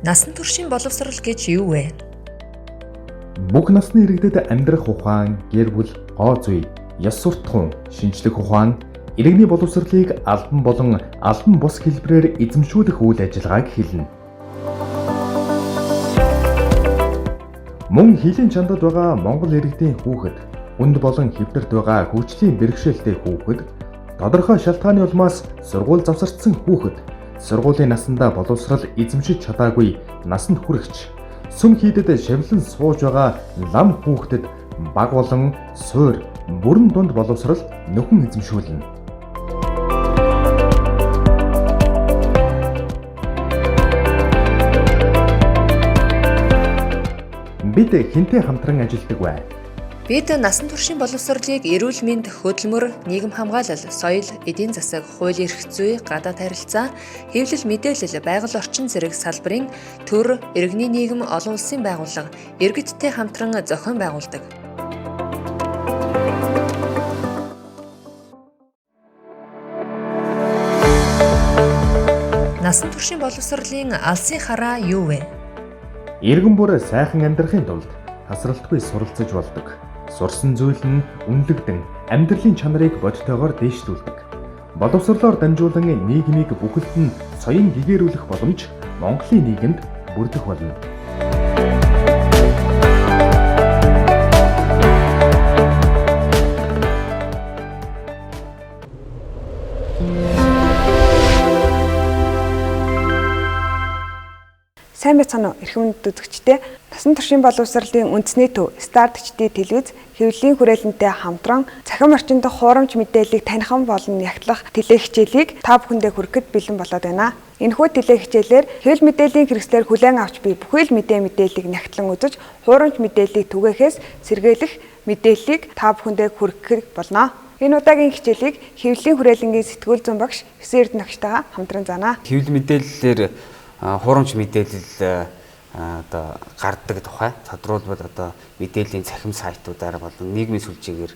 Насан туршийн боловсрол гэж юу вэ? Бүх насны иргэдэд амьдрах ухаан, гэр бүл, гоо зүй, ёс суртахуун, шинжлэх ухаан, иргэний боловсролыг албан болон албан бус хэлбэрээр эзэмшүүлэх үйл ажиллагааг хэлнэ. Мөн хилийн чандад байгаа Монгол иргэдийн хүүхэд, хүнд болон хэвтэрт байгаа хөгжлийн бэрхшээлтэй хүүхэд, тодорхой шалтгааны улмаас сургууль завсардсан хүүхэд, сургуулийн насандаа боловсрал эзэмшиж чадаагүй насанд хүрэгч, сүм хийдэд шавлан сууж байгаа лам хүүхдэд баг болон суур бүрэн дунд боловсрал нөхөн эзэмшүүлнэ. Бид хэнтэй хамтран ажилладаг вэ? Бид насан туршийн боловсролыг эрүүл мэнд, хөдөлмөр, нийгэм хамгаалал, соёл, эдийн засаг, хууль эрх зүй, гадаад харилцаа, хэвлэл мэдээлэл, байгаль орчин зэрэг салбарын төр, иргэний нийгэм, олон улсын байгууллага, иргэдтэй хамтран зохион байгуулдаг. Насан туршийн боловсролын алсын хараа юу вэ? Иргэн бүр сайхан амьдрахын тулд тасралтгүй суралцж болдог. Сурсан зүйл нь үнэлэгдэн амьдралын чанарыг бодтойгоор дээшлүүлдэг. Боловсролоор дамжуулан нийгмийг бүхэлд нь соён гэгээрүүлэх боломж Монголын нийгэмд бүрдэх болно. Сайн байцгаана уу эрхэм үзэгчдээ. Насан туршийн боловсролын үндэсний төв Старт HD телевиз хэвлэлийн хүрээлэнтэй хамтран цахим орчинд хуурамч мэдээллийг танихан болон нягтлах телехичээлийг та бүхэндээ хүргэхэд бэлэн болоод байна. Энэхүү телехичээлээр хэвлэл мэдээллийн хэрэгслээр хүлээн авч буй бүхэл мэдээллийг нягтлан үзэж хуурамч мэдээллийг түгээхээс сэргийлэх мэдээллийг та бүхэндээ хүргэх болно. Энэ удаагийн хичээлийг хэвлэлийн хүрээлэнгийн сэтгүүл зүйн багш Өсөн Эрдэнэ багштайгаа хамтран заана. Хэвлэл мэдээллээр хуурамч мэдээлэл одоо гардаг тухай тодруулбал одоо мэдээллийн цахим сайтуудаар болон нийгмийн сүлжээгээр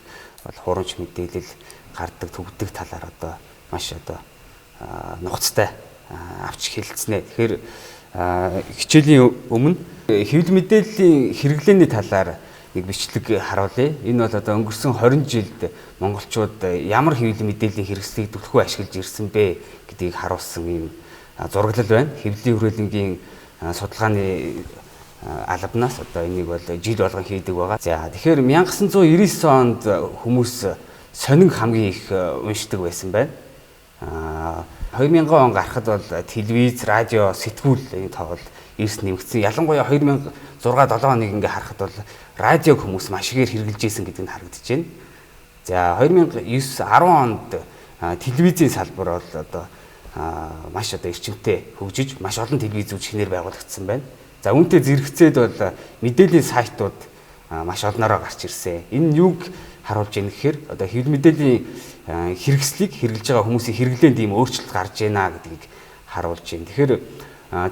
бол хуурамч мэдээлэл гардаг төгдөг талаар одоо маш одоо нухацтай авч хэлцнэ. Тэгэхээр хичээлийн өмнө хэвлэл мэдээллийн хэрэглээний талаар нэг бичлэг харуулъя. Энэ бол одоо өнгөрсөн 20 жилд монголчууд ямар хэвлэл мэдээллийн хэрэгслийг түлхүү ашиглаж ирсэн бэ гэдгийг харуулсан юм зураглал байна. Хэвлэлийн хүрээлэнгийн судалгааны албанаас одоо энийг бол жил болгон хийдэг байгаа. За тэгэхээр 1999 онд хүмүүс сонин хамгийн их уншдаг байсан байна. 2000 он гарахад бол телевиз, радио, сэтгүүл энэ тоо бол эрс нэмэгдсэн. Ялангуяа 2006-7 оныг ингээ харахад бол радиог хүмүүс маш ихээр хэрэгжилж ийсэн гэдэг нь харагдаж байна. За 2009-10 онд телевизийн салбар бол одоо маш одоо эрчимтэй хөгжиж маш олон телевизүүд шинээр байгуулагдсан байна. За үүнтэй зэрэгцээд бол мэдээллийн сайтууд маш олноороо гарч ирсэн. Энэ юуг харуулж байна гэхээр одоо хэвлэл мэдээллийн хэрэгслийг хэрэгжилж байгаа хүмүүсийн хэрэглээнд ийм өөрчлөлт гарч байна гэдгийг харуулж байна. Тэгэхээр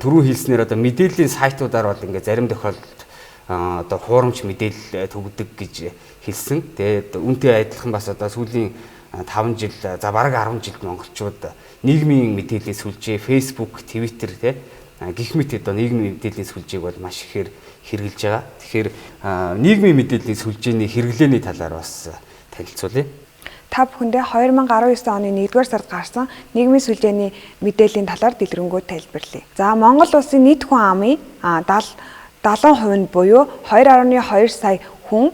түрүүн хэлснээр одоо мэдээллийн сайтуудаар бол ингээ зарим тохиолдолд одоо хуурамч мэдээлэл төгдөг гэж хэлсэн. Тэгээд үүнтэй адилхан бас одоо сүүлийн 5 жил за бараг 10 жилд монголчууд нийгмийн мэдээллийн сүлжээ, Facebook, Twitter гэх мэт одоо нийгмийн мэдээллийн сүлжээг бол маш ихээр хэрэгжилж байгаа. Тэгэхээр нийгмийн мэдээллийн сүлжээний хэрэглээний талаар бас танилцуулъя. Та бүхэндээ 2019 оны 1-р сард гарсан нийгмийн сүлжээний мэдээллийн талаар дэлгэрэнгүй тайлбарлая. За Монгол улсын нийт хүн амын 70% нь буюу 2.2 сая хүн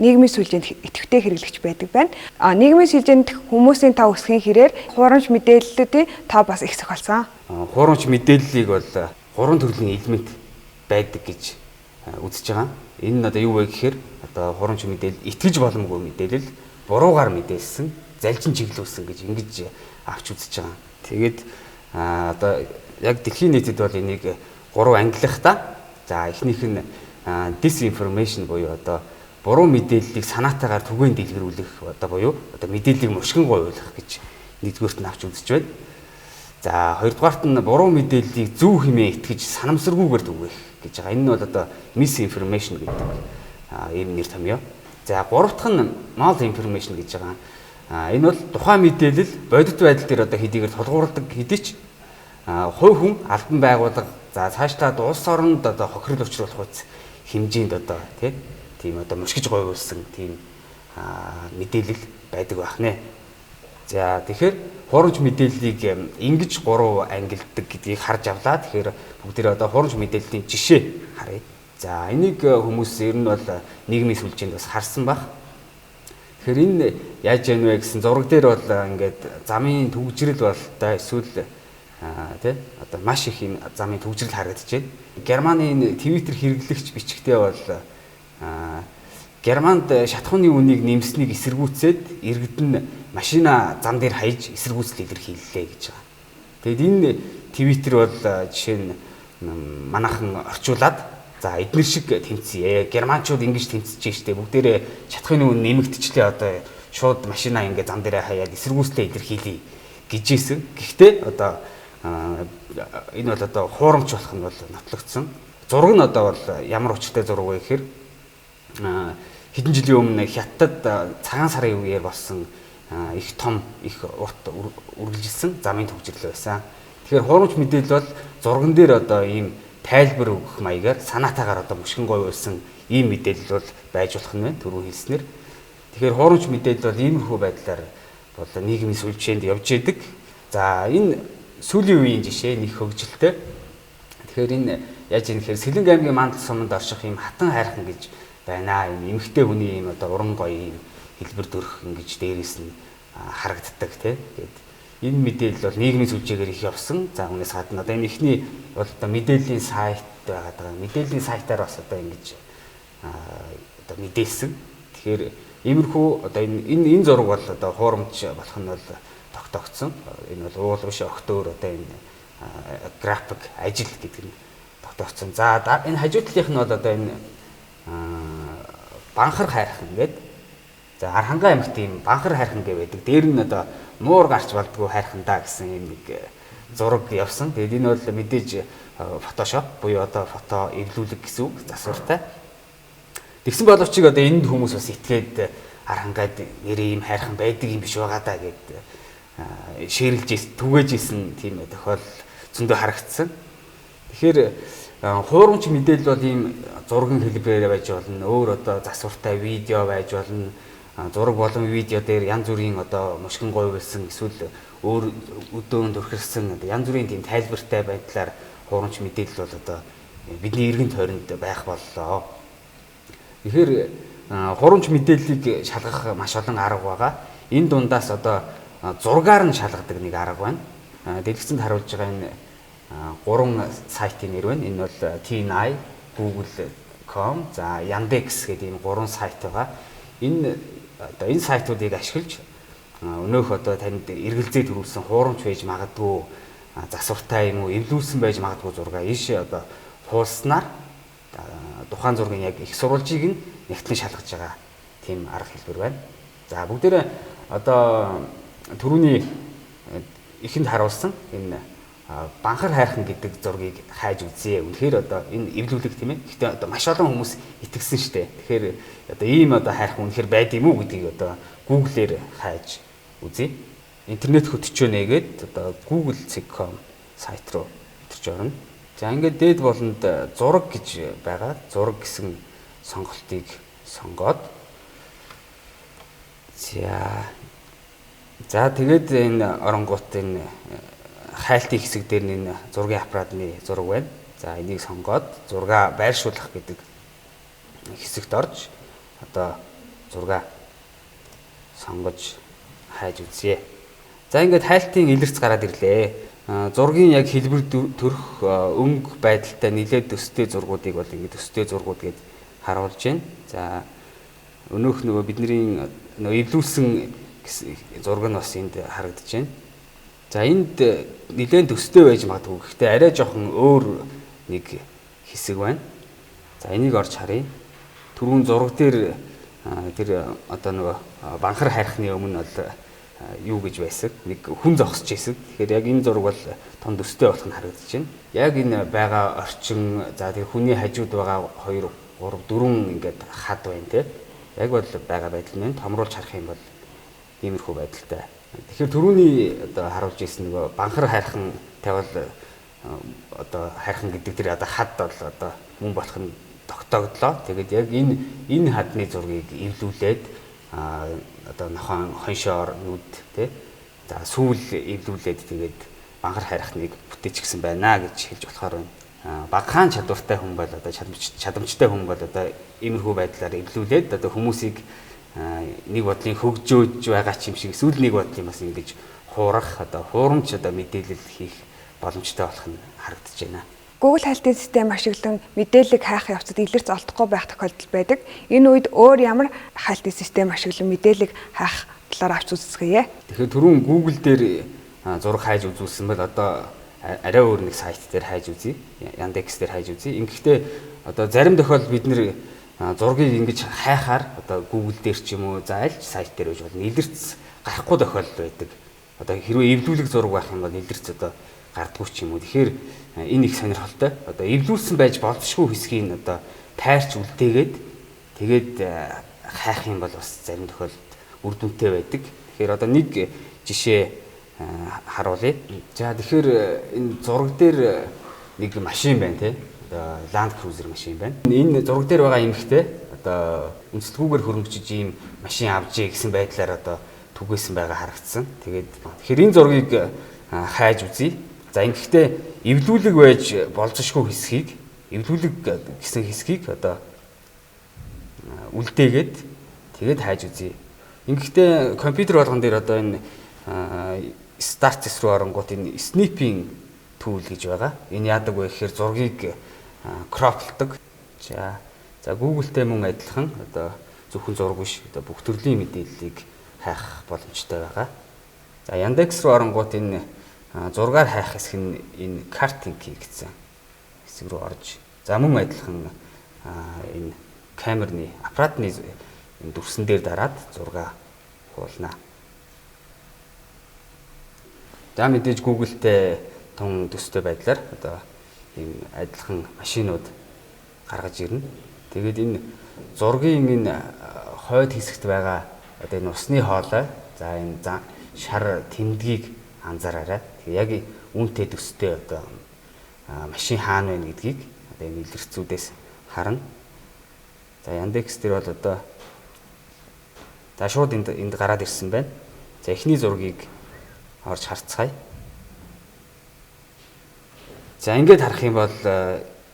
нийгмийн сүлжээнд идэвхтэй хэрэглэгч байдаг байна. Нийгмийн сүлжээнд хүмүүсийн тав өсөхийн хэрээр хуурамч мэдээллүүдийн тав бас ихсэх болсон. Хуурамч мэдээллийг бол 3 төрлийн элемент байдаг гэж үзэж байгаа. Энэ нь одоо юу вэ гэхээр одоо хуурамч мэдээлэл итгэж боломгүй мэдээлэл, буруугаар мэдээлсэн, залжин чиглүүлсэн гэж ингэж авч үзэж байгаа. Тэгээд одоо яг дэлхийн нийтэд бол энийг 3 ангилах та. За эхнийх нь disinformation буюу одоо буруу мэдээллийг санаатаагаар түгээн дэлгэрүүлэх одоо буюу одоо мэдээллийг мушгин гуйлах гэж нэгдүгээрт нь авч үзэж байна. За хоёрдугаарт нь буруу мэдээллийг зөв хэмээн итгэж санамсаргүйгээр түгээх гэж байгаа. Энэ нь бол одоо misinformation гэдэг ийм нэр томьёо. За гурав дахь нь malinformation гэж байгаа. Энэ бол тухайн мэдээлэл бодит байдал дээр одоо хэдийгээр тулгуурладаг хэдий ч хувь хүн албан байгууллага За цаашлаад улс оронд одоо хохирол учруулах үс хэмжээнд одоо тийм одоо мушгиж гойвуулсан тийм мэдээлэл байдаг байх нэ. За тэгэхээр хуурамч мэдээллийг ингэж 3 ангилдаг гэдгийг харж авлаа. Тэгэхээр бүгдээрээ одоо хуурамч мэдээллийн жишээ харъя. За энийг хүмүүс ер нь бол нийгмийн сүлжээнд бас харсан баг. Тэгэхээр энэ яаж яах вэ гэсэн зураг дээр бол ингээд замын төгжрэл болтой эсвэл одоо маш их энэ замын төгжрэл харагдчихэв. Германы энэ Twitter хэрэглэгч бичгтээ бол Германд шатхууны үнийг нэмснийг эсэргүүцээд иргэд нь машина зам дээр хаяж эсэргүүцэл илэрхийллээ гэж байгаа. Тэгэд энэ Twitter бол жишээ нь манайхан орчуулад за эдгээр шиг тэмцье. Германчууд ингэж тэмцэж штэ бүгдээрээ шатхууны үн нэмэгдчихлээ одоо шууд машина ингэ зам дээр хаяад эсэргүүцлээ илэрхийлье гэжсэн. Гэхдээ одоо энэ бол одоо хуурамч болох нь бол нотлогдсон. Зураг нь одоо бол ямар учиртай зураг вэ гэхээр хэдэн жилийн өмнө Хятадд цагаан сарын үеэр болсон их том их урт үргэлжилсэн замын төгжрөл байсан. Тэгэхээр хуурамч мэдээлэл бол зурган дээр одоо ийм тайлбар өгөх маягаар санаатаагаар одоо мушгин гойвуулсан ийм мэдээлэл бол байж болох нь байна түрүү хэлснээр. Тэгэхээр хуурамч мэдээлэл бол иймэрхүү байдлаар бол нийгмийн сүлжээнд явж идэг. За энэ сүүлийн үеийн жишээ нэг хөгжилтэй. Тэгэхээр энэ яаж юм гэхээр Сэлэнг аймгийн Мандал суманд орших ийм хатан хайрхан гэж байна. Ийм эмэгтэй хүний ийм одоо уран гоё ийм хэлбэр төрх ингэж дээрээс нь харагддаг тэгээд энэ мэдээлэл бол нийгмийн сүлжээгээр их явсан. За үүнээс гадна одоо энэ ихний бол одоо мэдээллийн сайт байгаад байгаа. Мэдээллийн сайтаар бас одоо ингэж одоо мэдээлсэн. Тэгэхээр иймэрхүү одоо энэ зураг бол одоо хуурамч болох нь бол тогтоогдсон. Энэ бол уул биш өгтөөр одоо энэ график ажил гэдэг нь тогтоогдсон. За энэ хажуу талынх нь бол одоо энэ банхар хайрхан гэдэг. За Архангай аймагт ийм банхар хайрхан гэдэг. Дээр нь одоо муур гарч балдгүй хайрхан даа гэсэн ийм нэг зураг явсан. Тэгээд энэ бол мэдээж фотошоп буюу одоо фото эвлүүлэг гэсэн үг засвартай. Тэгсэн боловч одоо энд хүмүүс бас итгээд Архангайд нэр ийм хайрхан байдаг юм биш байгаа даа гэд шеэрлж түгээжсэн тийм тохиолдол зөндөө харагдсан. Тэгэхээр хуурамч мэдээлэл бол ийм зургийн хэлбэрээр байж болно. Өөр одоо засвартай видео байж болно. Зураг болон видео дээр янз бүрийн одоо мушгин гойвуулсан эсвэл өөр өдөөн төрхөрсөн янз бүрийн тийм тайлбартай байдлаар хуурамч мэдээлэл бол одоо бидний эргэн тойронд байх боллоо. Тэгэхээр хуурамч мэдээллийг шалгах маш олон арга байгаа. Энэ дундаас одоо зургаар нь шалгадаг нэг арга байна. Дэлгэцэнд харуулж байгаа энэ 3 сайтын нэр байна. Энэ бол T9, Google.com, за Yandex гэдэг ийм 3 сайт байгаа. Энэ сайтуудыг ашиглаж өнөөх одоо танд эргэлзээ төрүүлсэн хуурамч байж магадгүй засвартай юм уу эвлүүлсэн байж магадгүй зураг ийшээ одоо хуулснаар тухайн зургийн яг их сурвалжийг нь нэгтлэн шалгаж байгаа тийм арга хэлбэр байна. За бүгдээрээ одоо түрүүний ихэнд харуулсан энэ банхар хайрхан гэдэг зургийг хайж үзье. Үнэхээр одоо энэ эвлүүлэг тийм ээ. Гэхдээ одоо маш олон хүмүүс итгэсэн шүү дээ. Тэгэхээр одоо ийм одоо хайрхан үнэхээр байд юм уу гэдгийг одоо Google-ээр хайж үзье. Интернет хөтчөө нээгээд одоо google.com сайт руу өтөрч орно. За ингээд дээд болонд зураг гэж байгаа. Зураг гэсэн сонголтыг сонгоод за тэгээд энэ оронгууд энэ хайлтын хэсэг дээр энэ зургийн аппаратны зураг байна. За энийг сонгоод зураг байршуулах гэдэг хэсэгт орж одоо зураг сонгож хайж үзье. За ингээд хайлтын илэрч гараад ирлээ. Зургийн яг хэлбэр төрөх өнгө байдалтай нэлээд төстэй зургуудыг бол ингээд төстэй зургууд гэж харуулж байна. За өнөөх нөгөө бидний эвлүүлсэн зураг нь бас энд харагдаж байна. За энд нэлээд төстэй байж магадгүй. Гэхдээ арай жоохон өөр нэг хэсэг байна. За энийг орж харъя. Түрүүн зураг дээр тэр одоо нөгөө банхар хайрхны өмнө бол юу гэж байсан? Нэг хүн зогсож байсан. Тэгэхээр яг энэ зураг бол том төстэй болох нь харагдаж байна. Яг энэ байгаа орчин за тэр хүний хажууд байгаа 2 3 4 ингээд хад байна те. Яг бол байгаа байдал нь томруулж харах юм бол иймэрхүү байдалтай. Тэгэхээр түрүүний одоо харуулж ирсэн нөгөө банхар хайрхан тавал одоо хайрхан гэдэг тэр одоо хад бол одоо мөн болох нь тогтооглоо. Тэгээд яг энэ хадны зургийг эвлүүлээд одоо нохойн хоншоор нүд тий за сүүл эвлүүлээд тэгээд мангар хайрхныг бүтээчихсэн байна гэж хэлж болохоор байна. Багахан чадвартай хүн бол одоо чадамжтай хүн бол одоо иймэрхүү байдлаар эвлүүлээд одоо хүмүүсийг нэг бодлын хөгжөөж байгаа ч юм шиг эсвэл нэг бодлын бас ингэж хуурах одоо хуурамч одоо мэдээлэл хийх боломжтой болох нь харагдаж байна. Google хайлтын систем ашиглан мэдээлэл хайх явцад илэрч олдохгүй байх тохиолдол байдаг. Энэ үед өөр ямар хайлтын систем ашиглан мэдээлэл хайх талаар авч үзсгэе. Тэгэхээр түрүүн Google дээр зураг хайж үзүүлсэн бол одоо арай өөр нэг сайт дээр хайж үзье. Yandex дээр хайж үзье. Ингэхдээ одоо зарим тохиолдолд бид нэр зургийг ингэж хайхаар одоо Google дээр ч юм уу за аль сайт дээр байж болно. Илэрч гарахгүй тохиолдол байдаг. Одоо хэрвээ эвлүүлэг зураг байх юм бол илэрч одоо гардгүй ч юм уу. Тэгэхээр энэ их сонирхолтой. Одоо эвлүүлсэн байж болзошгүй хэсгийг одоо тайрч үлдээгээд тэгээд хайх юм бол бас зарим тохиолдолд үр дүнтэй байдаг. Тэгэхээр одоо нэг жишээ харуулъя. За тэгэхээр энэ зураг дээр нэг машин байна тий. Одоо Land Cruiser машин байна. Энэ зураг дээр байгаа эмэгтэй одоо үндэслэгүүгээр хөрөнгөжиж ийм машин авчээ гэсэн байдлаар одоо түгээсэн байгаа харагдсан. Тэгэхээр энэ зургийг хайж үзье. За ингэхдээ эвлүүлэг байж болзошгүй хэсгийг эвлүүлэг гэсэн хэсгийг одоо үлдээгээд тэгээд хайж үзье. Ингэхдээ компьютер болгон дээр одоо энэ Start руу оронгууд энэ snipping tool гэж байгаа. Энэ яадаг вэ гэхээр зургийг кроплдог. За Google-тэй мөн адилхан одоо зөвхөн зураг биш одоо бүх төрлийн мэдээллийг хайх боломжтой байгаа. За Yandex руу оронгууд энэ зургаар хайх хэсэг нь энэ karting гэсэн хэсэг рүү орж. За мөн адилхан энэ камерны аппаратны дүрсэн дээр дараад зураг хуулна. За мэдээж Google-тэй тун төстэй байдлаар одоо ийм адилхан машинууд гаргаж ирнэ. Тэгээд энэ зургийн энэ хойд хэсэгт байгаа одоо энэ усны хоолой за энэ шар тэмдгийг анзаараарай. Тэгээ яг үүнтэй төстэй одоо машин хаана байна гэдгийг одоо энэ илэрцүүдээс харна. За Yandex дээр бол одоо за шууд энд гараад ирсэн байна. За эхний зургийг орж харцгаая. За ингээд харах юм бол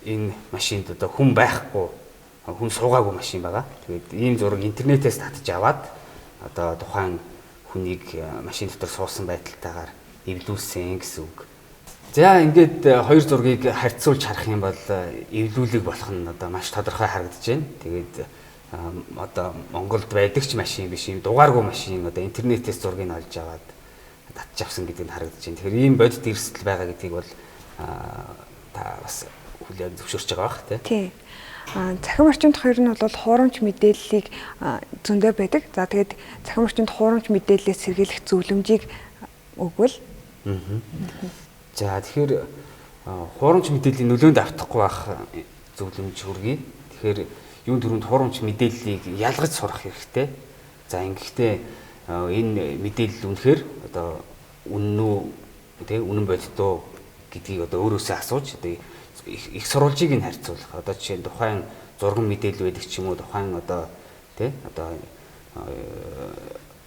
энэ машинд одоо хүн байхгүй, хүн суугаагүй машин байгаа. Тэгээд ийм зураг интернетээс татж аваад одоо тухайн хүнийг машин дотор суусан байдалтайгаар эвлүүлсэн гэсэн үг. За ингээд хоёр зургийг харьцуулж харах юм бол эвлүүлэг болох нь одоо маш тодорхой харагдаж байна. Тэгээд одоо Монголд байдаг ч машин биш, ийм дугааргүй машин одоо интернетээс зургийг олж аваад татж авсан гэдэг нь харагдаж байна. Тэгэхээр ийм бодит эрсдэл байгаа гэдгийг бол та бас хүлээн зөвшөөрч байгаа бах тий. Цахим орчинд хоёр нь бол хуурамч мэдээллийг зөндөө байдаг. За тэгээд цахим орчинд хуурамч мэдээллээс сэргийлэх зөвлөмжийг өгвөл. За тэгэхээр хуурамч мэдээллийн нөлөөнд автахгүй байх зөвлөмж хүргэе. Тэгэхээр юун төрөнд хуурамч мэдээллийг ялгаж сурах хэрэгтэй. За ингэхдээ энэ мэдээлэл үнэхээр одоо үнэн үү тий үнэн бодитоо гэдгийг одоо өөрөөсөө асууж одоо их сурвалжийг нь харьцуулах. Одоо жишээ нь тухайн зурган мэдээлэл байдаг ч юм уу, тухайн одоо тий одоо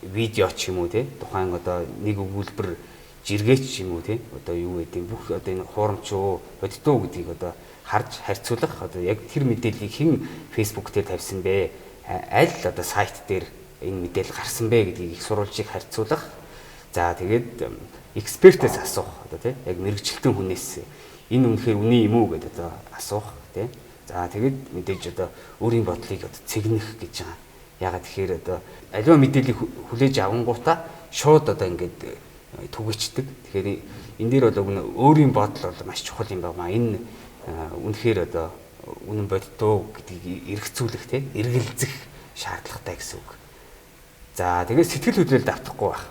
видео ч юм уу тий тухайн одоо нэг өгүүлбэр жиргээч ч юм уу тий одоо юу гэдэг бүх одоо энэ хуурамч уу бодитоо гэдгийг одоо харж харьцуулах. Одоо яг тэр мэдээллийг хэн Facebook дээр тавьсан бэ? Аль одоо сайт дээр энэ мэдээлэл гарсан бэ гэдгийг их сурвалжийг харьцуулах. За тэгээд экспертээс асуух одоо тий яг мэрэгчлэлтэн хүнээс энэ үнэхээр үний юм уу гэдээ одоо асуух тий. За тэгээд мэдээж одоо өөрийн бодлыг одоо цэгнэх гэж байгаа. Ягаад тэгэхээр одоо аливаа мэдээллийг хүлээж авангуудаа шууд одоо ингээд түгэждэг. Тэгэхээр энэ дээр бол өөрийн бодол бол маш чухал юм байна. Энэ үнэхээр одоо үнэн бодитоо гэдгийг эргцүүлэх тий эргэлзэх шаардлагатай гэсэн үг. За тэгээд сэтгэл хөдлөлд автахгүй байх.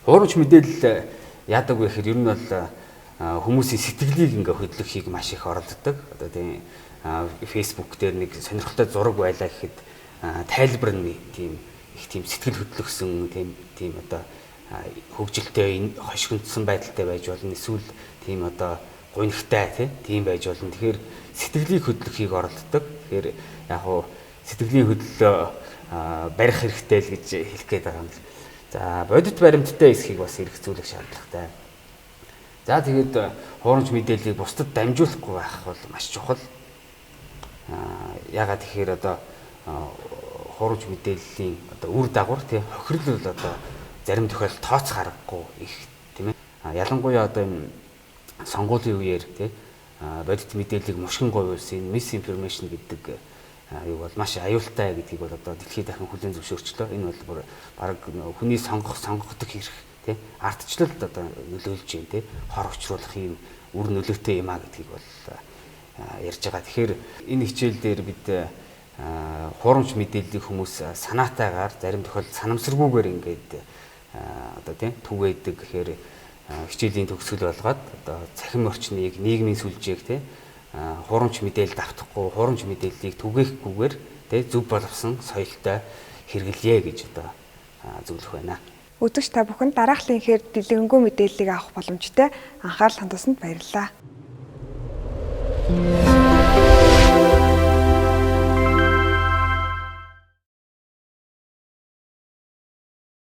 Хуурамч мэдээлэл яадаг вэ гэхээр ер нь бол хүмүүсийн сэтгэлийг ингээ хөдлөхийг маш их оролддог. Одоо тийм Facebook дээр нэг сонирхолтой зураг байлаа гэхэд тайлбар нь тийм их тийм сэтгэл хөдлөхсөн тийм одоо хөгжилтэй хошигдсон байдалтай байж болно. Эсвэл тийм одоо гунигтай тийм байж болно. Тэгэхээр сэтгэлийг хөдлөхийг оролддог. Тэгэхээр яг хуу сэтгэлийн хөдлөлөө барих хэрэгтэй л гэж хэлэх гээд байгаа юм. За бодит баримттай эсхийг бас хэрэгцүүлэх шаардлагатай. За тэгээд хуурамч мэдээллийг бусдад дамжуулахгүй байх бол маш чухал. Ягаад тэгэхээр одоо хуурамч мэдээллийн одоо үр дагавар хохирол бол одоо зарим тохиолдолд тооцох аргагүй их тийм ээ. Ялангуяа одоо энэ сонгуулийн үеэр бодит мэдээллийг мушгин говьулсан misinformation гэдэг юу бол маш аюултай гэдгийг бол одоо дэлхийд дахин хүлээн зөвшөөрчлөө. Энэ бол баг хүний сонгогдох хэрэг ардчлалд одоо нөлөөлж байна хор учруулах юм үр нөлөөтэй юм а гэдгийг бол ярьж байгаа. Тэгэхээр энэ хичээл дээр бид хуурамч мэдээллийг хүмүүс санаатайгаар зарим тохиолдолд санамсаргүйгээр ингээд одоо түгээдэг. Тэгэхээр хичээлийн төгсгөл болгоод одоо цахим орчныг нийгмийн сүлжээг хуурамч мэдээлэл давтахгүй хуурамч мэдээллийг түгээхгүйгээр зөв боловсон соёлтой хэрэглэе гэж одоо зөвлөх байна. Үзэгч та бүхэн дараахлын ихээр дэлгэрэнгүй мэдээллийг авах боломжтой анхаарал хандуулсанд баярлалаа.